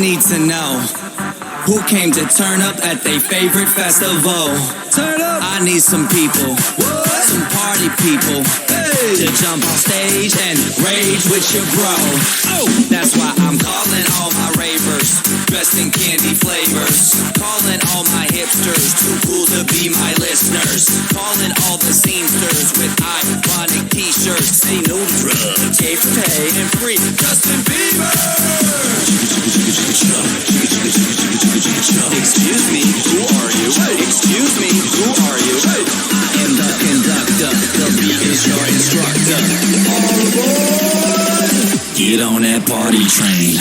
need to know who came to turn up at their favorite festival. Turn up. I need some people, some party people, to jump on stage and rage with your bro. Oh, that's why I'm calling all my ravers, dressed in candy flavors. Calling all my hipsters, too cool to be my listeners. Calling all the scenesters with ironic t-shirts. Say no to drugs, pay for pay, and free Justin Bieber. Excuse me, who are you? Excuse me, who are you? I am the conductor, the beat is your instructor. All aboard! Get on that party train.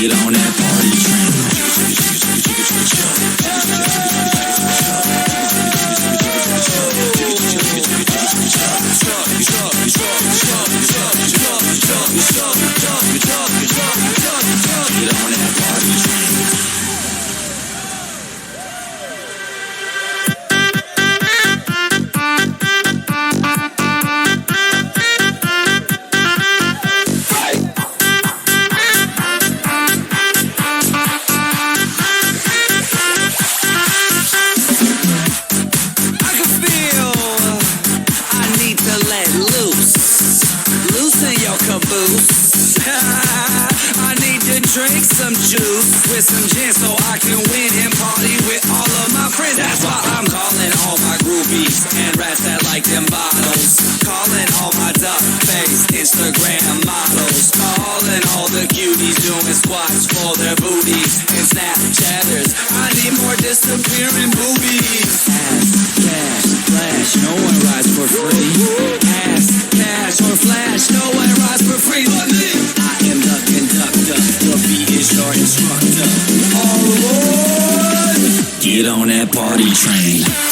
Get on that party train. I need to drink some juice with some gin so I can win and party with all of my friends. That's why I'm calling all my groupies and rats that like them bottles. Calling all my duck-faced Instagram models. Calling all the cuties doing squats for their booties and Snapchatters. I need more disappearing boobies. Ass, cash, flash, no one rides for free. Ass, cash, or flash, no one rides for free but me. I am the conductor, the beat is your instructor. All aboard! Get on that party train.